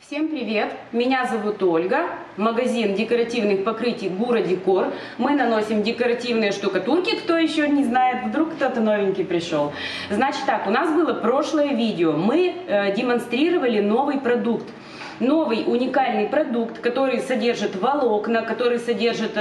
Всем привет! Меня зовут Ольга, магазин декоративных покрытий Гура Декор. Мы наносим декоративные штукатурки, кто еще не знает, вдруг кто-то новенький пришел. Значит так, у нас было прошлое видео, мы демонстрировали новый продукт. Новый уникальный продукт, который содержит волокна, который содержит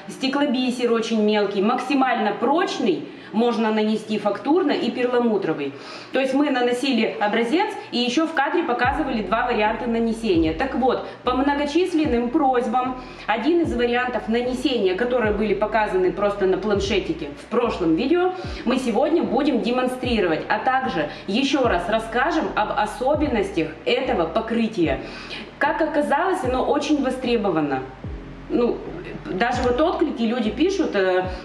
стеклобисер очень мелкий, максимально прочный, можно нанести фактурно и перламутровый. То есть мы наносили образец и еще в кадре показывали два варианта нанесения. Так вот, по многочисленным просьбам, один из вариантов нанесения, которые были показаны просто на планшетике в прошлом видео, мы сегодня будем демонстрировать, а также еще раз расскажем об особенностях этого покрытия. Как оказалось, оно очень востребовано. Даже вот отклики люди пишут,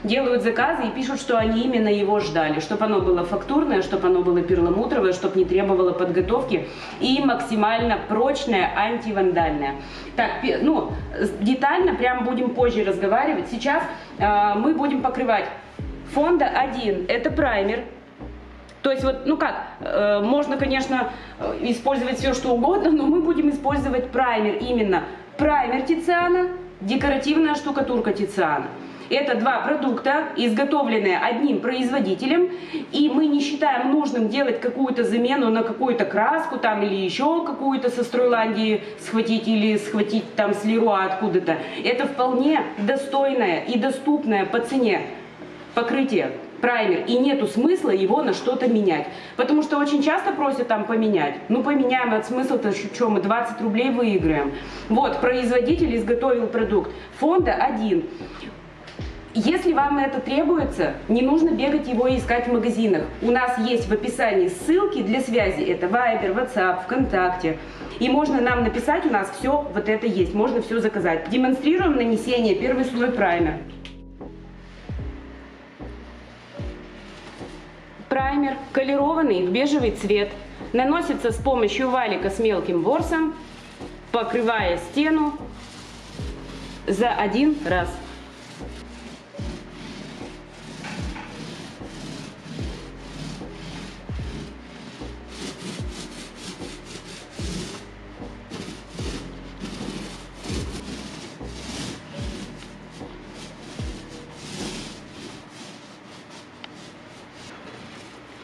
делают заказы и пишут, что они именно его ждали, чтобы оно было фактурное, чтобы оно было перламутровое, чтобы не требовало подготовки и максимально прочное, антивандальное. Так, детально прям будем позже разговаривать. Сейчас мы будем покрывать Фонда 1, это праймер. То есть вот, можно, конечно, использовать все, что угодно, но мы будем использовать праймер, именно праймер Тициана, декоративная штукатурка Тициана. Это два продукта, изготовленные одним производителем, и мы не считаем нужным делать какую-то замену на какую-то краску там или еще какую-то со Стройландии схватить или схватить там с Леруа откуда-то. Это вполне достойное и доступное по цене покрытие. Праймер, и нету смысла его на что-то менять. Потому что очень часто просят там поменять. Поменяем, от смысла-то что, мы 20 рублей выиграем. Вот, производитель изготовил продукт. Фонда 1. Если вам это требуется, не нужно бегать его и искать в магазинах. У нас есть в описании ссылки для связи. Это Viber, WhatsApp, ВКонтакте. И можно нам написать, у нас все вот это есть. Можно все заказать. Демонстрируем нанесение. Первый слой праймер. Праймер, колерованный в бежевый цвет, наносится с помощью валика с мелким ворсом, покрывая стену за один раз.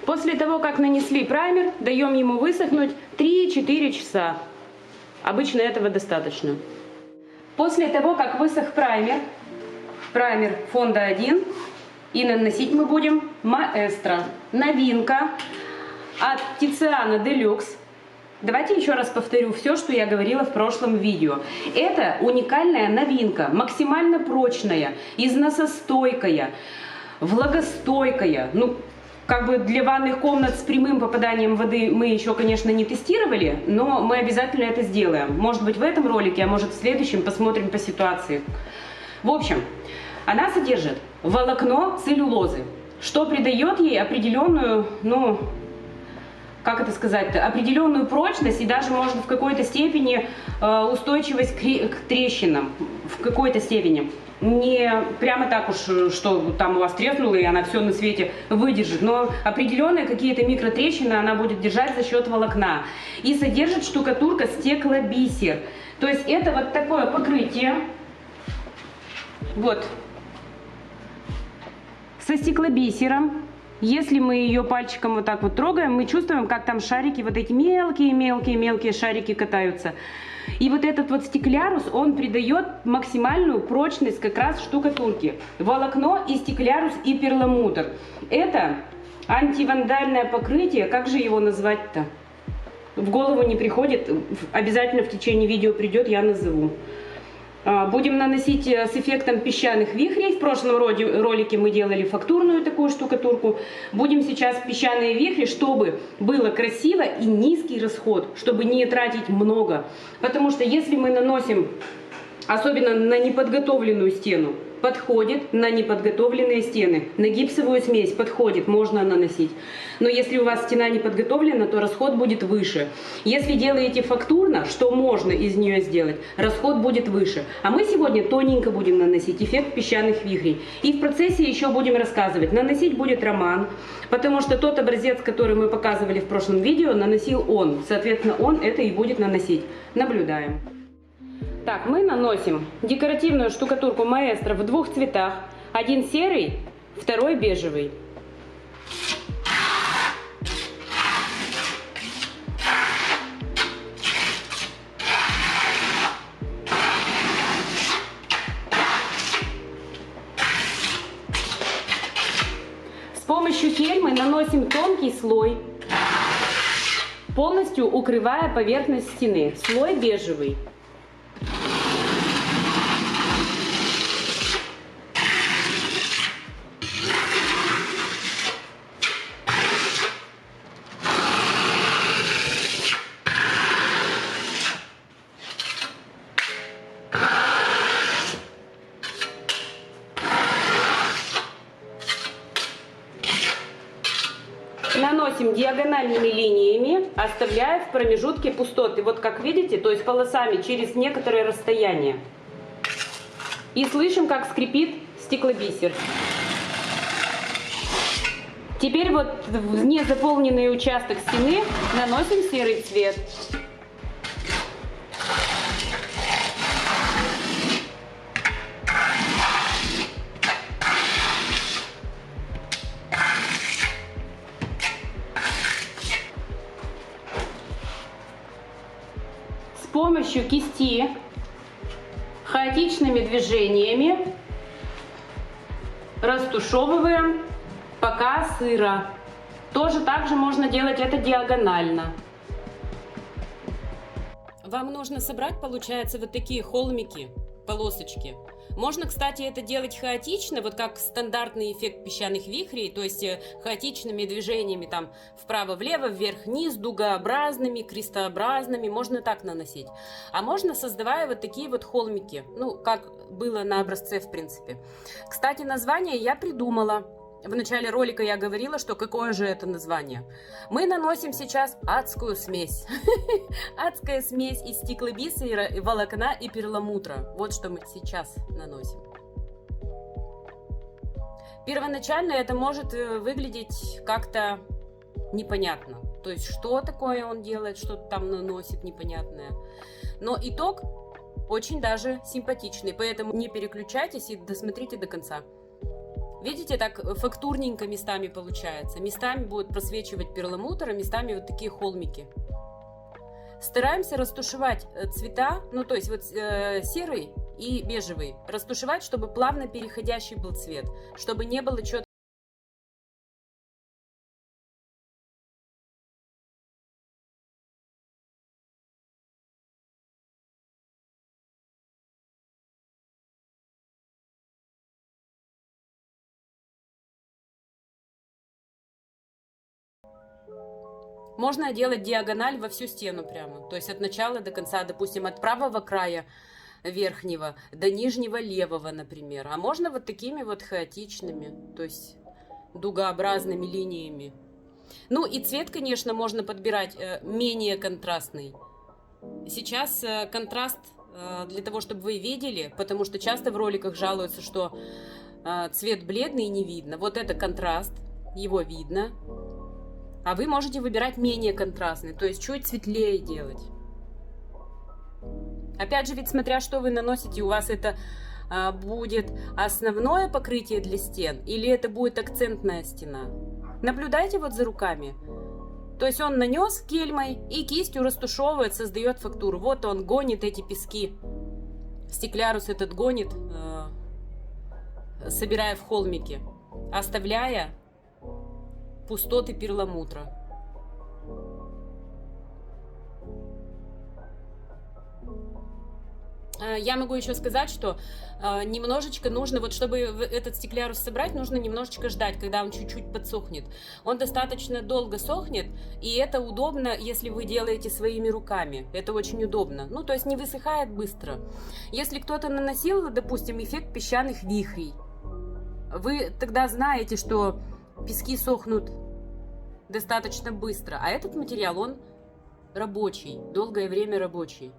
После того, как нанесли праймер, даем ему высохнуть 3-4 часа. Обычно этого достаточно. После того, как высох праймер Фонда 1, и наносить мы будем Маэстро. Новинка от Тициана Deluxe. Давайте еще раз повторю все, что я говорила в прошлом видео. Это уникальная новинка, максимально прочная, износостойкая, влагостойкая. Для ванных комнат с прямым попаданием воды мы еще, конечно, не тестировали, но мы обязательно это сделаем. Может быть, в этом ролике, а может в следующем, посмотрим по ситуации. В общем, она содержит волокно целлюлозы, что придает ей определенную, определенную прочность и даже, может, в какой-то степени устойчивость к трещинам, в какой-то степени. Не прямо так уж, что там у вас треснуло, и она все на свете выдержит, но определенные какие-то микротрещины она будет держать за счет волокна. И содержит штукатурка стеклобисер. То есть это вот такое покрытие, вот, со стеклобисером. Если мы ее пальчиком вот так вот трогаем, мы чувствуем, как там шарики, вот эти мелкие шарики катаются. И вот этот вот стеклярус, он придает максимальную прочность как раз штукатурке. Волокно и стеклярус и перламутр. Это антивандальное покрытие, как же его назвать-то? В голову не приходит, обязательно в течение видео придет, я назову. Будем наносить с эффектом песчаных вихрей. В прошлом ролике мы делали фактурную такую штукатурку. Будем сейчас песчаные вихри, чтобы было красиво и низкий расход, чтобы не тратить много. Потому что если мы наносим, особенно на неподготовленную стену, подходит на неподготовленные стены. На гипсовую смесь подходит, можно наносить. Но если у вас стена не подготовлена, то расход будет выше. Если делаете фактурно, что можно из нее сделать, расход будет выше. А мы сегодня тоненько будем наносить эффект песчаных вихрей. И в процессе еще будем рассказывать. Наносить будет Роман, потому что тот образец, который мы показывали в прошлом видео, наносил он. Соответственно, он это и будет наносить. Наблюдаем. Так, мы наносим декоративную штукатурку Маэстро в двух цветах. Один серый, второй бежевый. С помощью кельмы наносим тонкий слой, полностью укрывая поверхность стены. Слой бежевый. Наносим диагональными линиями, оставляя в промежутке пустоты. Вот как видите, то есть полосами через некоторое расстояние. И слышим, как скрипит стеклобисер. Теперь вот в незаполненный участок стены наносим серый цвет. С помощью кисти хаотичными движениями растушевываем, пока сыро. Тоже также можно делать это диагонально. Вам нужно собрать, получается, вот такие холмики, полосочки. Можно, кстати, это делать хаотично, вот как стандартный эффект песчаных вихрей, то есть хаотичными движениями там вправо-влево, вверх-вниз, дугообразными, крестообразными, можно так наносить. А можно, создавая вот такие вот холмики, ну, как было на образце, в принципе. Кстати, название я придумала. В начале ролика я говорила, что какое же это название. Мы наносим сейчас адскую смесь. Адская смесь из стеклобисера, волокна и перламутра. Вот что мы сейчас наносим. Первоначально это может выглядеть как-то непонятно. То есть, что такое он делает, что-то там наносит непонятное. Но итог очень даже симпатичный. Поэтому не переключайтесь и досмотрите до конца. Видите, так фактурненько местами получается. Местами будет просвечивать перламутр, а местами вот такие холмики. Стараемся растушевать цвета, ну то есть вот серый и бежевый. Растушевать, чтобы плавно переходящий был цвет, чтобы не было четко. Можно делать диагональ во всю стену прямо, то есть от начала до конца, допустим, от правого края верхнего до нижнего левого, например. А можно вот такими вот хаотичными, то есть дугообразными линиями. Ну и цвет, конечно, можно подбирать менее контрастный. Сейчас контраст для того, чтобы вы видели, потому что часто в роликах жалуются, что цвет бледный и не видно. Вот это контраст, его видно. А вы можете выбирать менее контрастный, то есть чуть светлее делать. Опять же, ведь смотря что вы наносите, у вас это будет основное покрытие для стен или это будет акцентная стена. Наблюдайте вот за руками. То есть он нанес кельмой и кистью растушевывает, создает фактуру. Вот он гонит эти пески. Стеклярус этот гонит, собирая в холмики, оставляя пустоты перламутра. Я могу еще сказать, что немножечко нужно, вот чтобы этот стеклярус собрать, нужно немножечко ждать, когда он чуть-чуть подсохнет. Он достаточно долго сохнет, и это удобно, если вы делаете своими руками. Это очень удобно. Ну, то есть не высыхает быстро. Если кто-то наносил, допустим, эффект песчаных вихрей, вы тогда знаете, что пески сохнут достаточно быстро, а этот материал, он рабочий, долгое время рабочий.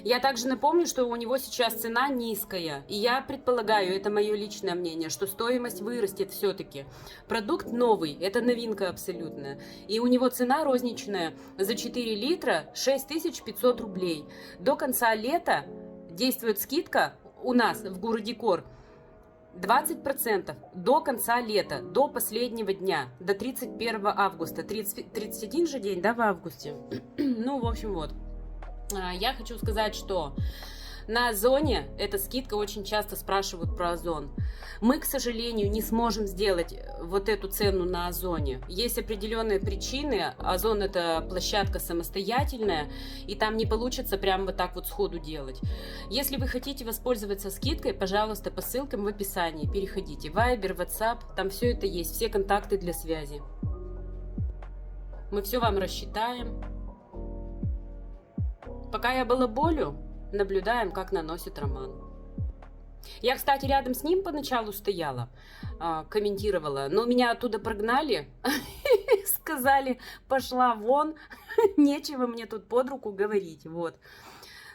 Я также напомню, что у него сейчас цена низкая, и я предполагаю, это мое личное мнение, что стоимость вырастет все-таки. Продукт новый, это новинка абсолютная, и у него цена розничная за 4 литра 6500 рублей. До конца лета действует скидка у нас в Гуродекор 20% до конца лета, до последнего дня, до 31 августа. 31 же день, да, в августе? Ну, в общем, вот. Я хочу сказать, что на Озоне эта скидка, очень часто спрашивают про Озон. Мы, к сожалению, не сможем сделать вот эту цену на Озоне. Есть определенные причины. Озон — это площадка самостоятельная, и там не получится прямо вот так вот сходу делать. Если вы хотите воспользоваться скидкой, пожалуйста, по ссылкам в описании переходите. Viber, WhatsApp, там все это есть, все контакты для связи. Мы все вам рассчитаем. Пока я балаболю, наблюдаем, как наносит Роман. Я, кстати, рядом с ним поначалу стояла, комментировала, но меня оттуда прогнали, сказали, пошла вон, нечего мне тут под руку говорить, вот.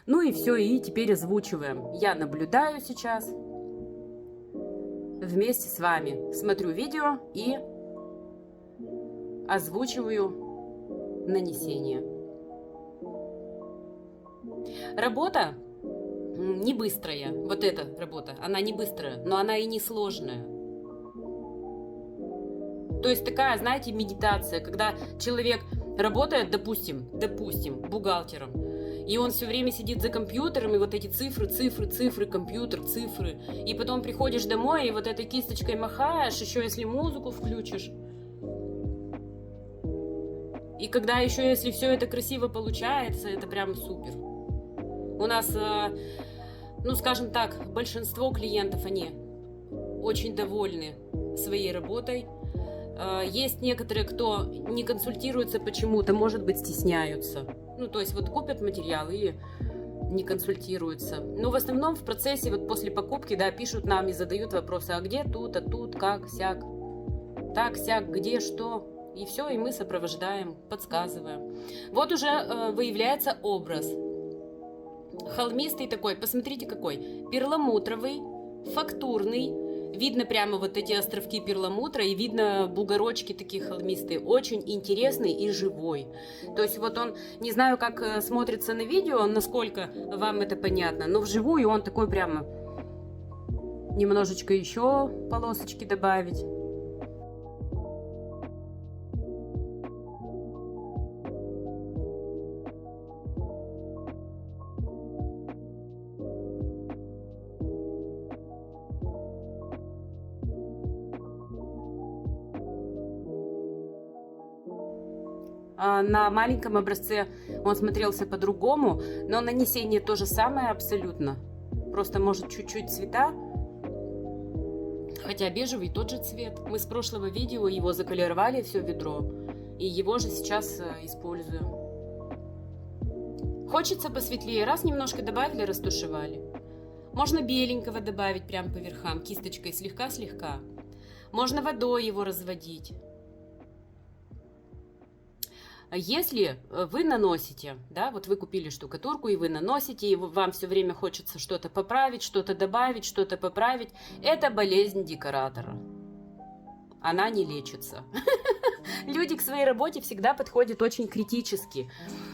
Ну и все, и теперь озвучиваем. Я наблюдаю сейчас вместе с вами, смотрю видео и озвучиваю нанесение. Работа не быстрая, вот эта работа, она не быстрая, но она и не сложная. То есть такая, знаете, медитация, когда человек работает, допустим, бухгалтером, и он все время сидит за компьютером, и вот эти цифры, компьютер, цифры, и потом приходишь домой, и вот этой кисточкой махаешь, еще если музыку включишь. И когда еще, если все это красиво получается, это прям супер. У нас, ну, скажем так, большинство клиентов, они очень довольны своей работой. Есть некоторые, кто не консультируется почему-то, может быть, стесняются. Ну, то есть вот купят материал и не консультируются. Но в основном в процессе, вот после покупки, да, пишут нам и задают вопросы, а где тут, а тут, как, сяк, так, сяк, где, что. И все, и мы сопровождаем, подсказываем. Вот уже выявляется образ. Холмистый такой, посмотрите какой, перламутровый, фактурный, видно прямо вот эти островки перламутра и видно бугорочки такие холмистые, очень интересный и живой. То есть вот он, не знаю, как смотрится на видео, насколько вам это понятно, но вживую он такой прямо, немножечко еще полосочки добавить. На маленьком образце он смотрелся по-другому, но нанесение то же самое абсолютно. Просто может чуть-чуть цвета, хотя бежевый тот же цвет. Мы с прошлого видео его заколеровали все ведро, и его же сейчас используем. Хочется посветлее, раз немножко добавили, растушевали. Можно беленького добавить прямо по верхам, кисточкой слегка-слегка. Можно водой его разводить. Если вы наносите, да, вот вы купили штукатурку, и вы наносите, и вам все время хочется что-то поправить, что-то добавить, что-то поправить, это болезнь декоратора. Она не лечится. Люди к своей работе всегда подходят очень критически.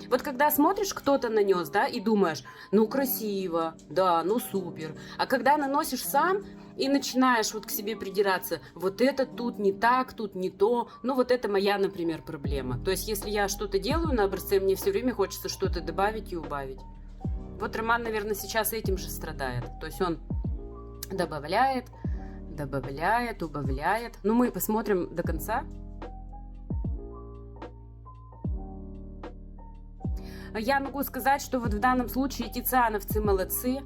Вот когда смотришь, кто-то нанес, да, и думаешь, ну красиво, да, ну супер. А когда наносишь сам и начинаешь вот к себе придираться, вот это тут не так, тут не то, ну вот это моя, например, проблема. То есть если я что-то делаю на образце, мне все время хочется что-то добавить и убавить. Вот Роман, наверное, сейчас этим же страдает. То есть он добавляет, убавляет. Ну мы посмотрим до конца. Я могу сказать, что вот в данном случае тициановцы молодцы.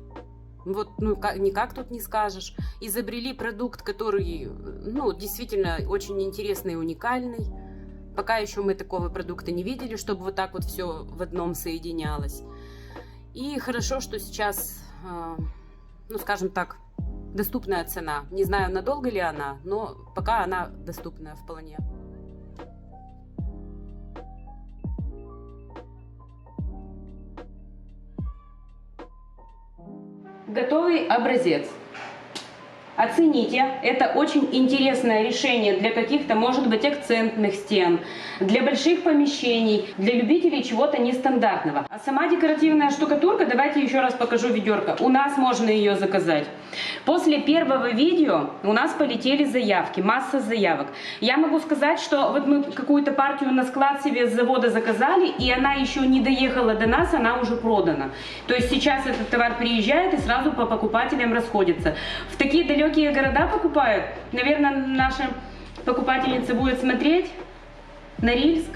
Вот, ну, никак тут не скажешь. Изобрели продукт, который, ну, действительно очень интересный и уникальный. Пока еще мы такого продукта не видели, чтобы вот так вот все в одном соединялось. И хорошо, что сейчас, ну, скажем так, доступная цена. Не знаю, надолго ли она, но пока она доступная вполне. Готовый образец. Оцените, это очень интересное решение для каких-то, может быть, акцентных стен, для больших помещений, для любителей чего-то нестандартного. А сама декоративная штукатурка, давайте еще раз покажу ведерко. У нас можно ее заказать. После первого видео у нас полетели заявки, масса заявок. Я могу сказать, что вот мы какую-то партию на склад себе с завода заказали, и она еще не доехала до нас, она уже продана. То есть сейчас этот товар приезжает и сразу по покупателям расходится. В такие далекие города покупают. Наверное, наша покупательница будет смотреть. Норильск.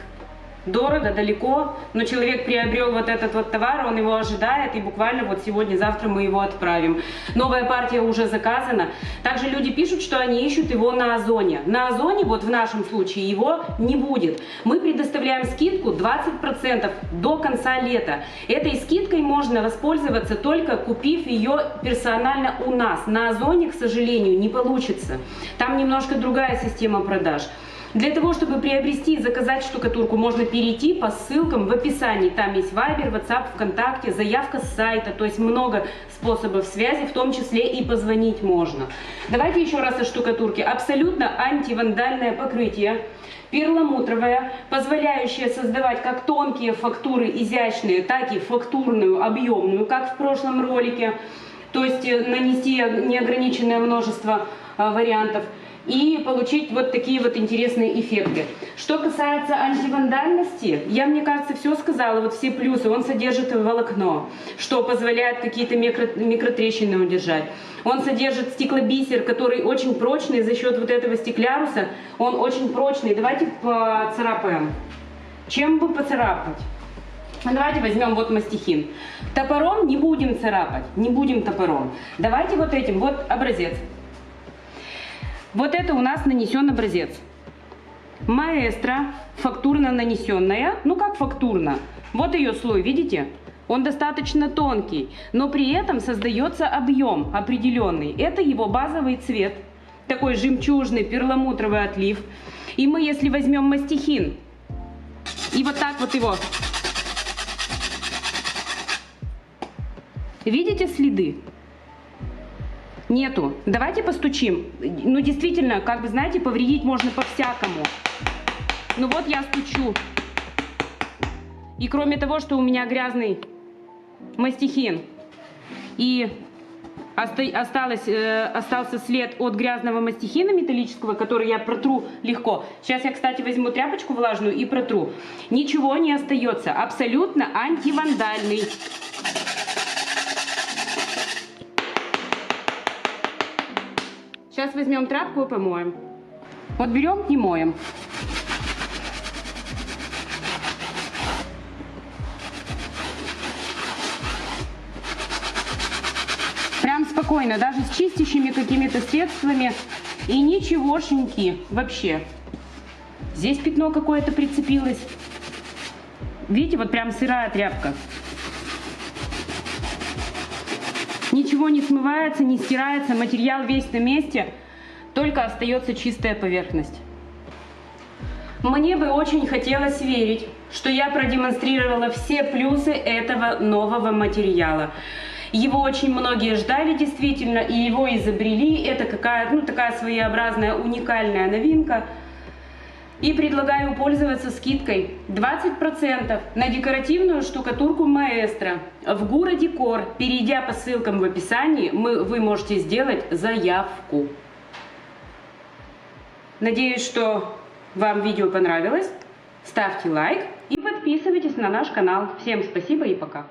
Дорого, далеко, но человек приобрел вот этот вот товар, он его ожидает, и буквально вот сегодня-завтра мы его отправим. Новая партия уже заказана. Также люди пишут, что они ищут его на Озоне. На Озоне, вот в нашем случае, его не будет. Мы предоставляем скидку 20% до конца лета. Этой скидкой можно воспользоваться, только купив ее персонально у нас. На Озоне, к сожалению, не получится. Там немножко другая система продаж. Для того, чтобы приобрести и заказать штукатурку, можно перейти по ссылкам в описании. Там есть Viber, WhatsApp, ВКонтакте, заявка с сайта. То есть много способов связи, в том числе и позвонить можно. Давайте еще раз о штукатурке. Абсолютно антивандальное покрытие. Перламутровое, позволяющее создавать как тонкие фактуры изящные, так и фактурную, объемную, как в прошлом ролике. То есть нанести неограниченное множество вариантов. И получить вот такие вот интересные эффекты. Что касается антивандальности, я, мне кажется, все сказала, вот все плюсы. Он содержит волокно, что позволяет какие-то микротрещины удержать. Он содержит стеклобисер, который очень прочный за счет вот этого стекляруса. Он очень прочный. Давайте поцарапаем. Чем бы поцарапать? Давайте возьмем вот мастихин. Топором не будем царапать, не будем топором. Давайте вот этим, вот образец. Вот это у нас нанесен образец. Маэстро, фактурно нанесенная. Ну как фактурно? Вот ее слой, видите? Он достаточно тонкий, но при этом создается объем определенный. Это его базовый цвет. Такой жемчужный перламутровый отлив. И мы, если возьмем мастихин и вот так вот его... Видите следы? Нету. Давайте постучим. Ну, действительно, как бы, знаете, повредить можно по-всякому. Ну, вот я стучу. И кроме того, что у меня грязный мастихин и остался след от грязного мастихина металлического, который я протру легко. Сейчас я, кстати, возьму тряпочку влажную и протру. Ничего не остается. Абсолютно антивандальный. Сейчас возьмем тряпку и помоем. Вот берем и моем. Прям спокойно, даже с чистящими какими-то средствами. И ничегошеньки вообще. Здесь пятно какое-то прицепилось. Видите, вот прям сырая тряпка. Ничего не смывается, не стирается, материал весь на месте, только остается чистая поверхность. Мне бы очень хотелось верить, что я продемонстрировала все плюсы этого нового материала. Его очень многие ждали действительно, и его изобрели. Это такая своеобразная уникальная новинка. И предлагаю пользоваться скидкой 20% на декоративную штукатурку Маэстро в городе Кор. Перейдя по ссылкам в описании, вы можете сделать заявку. Надеюсь, что вам видео понравилось. Ставьте лайк и подписывайтесь на наш канал. Всем спасибо и пока.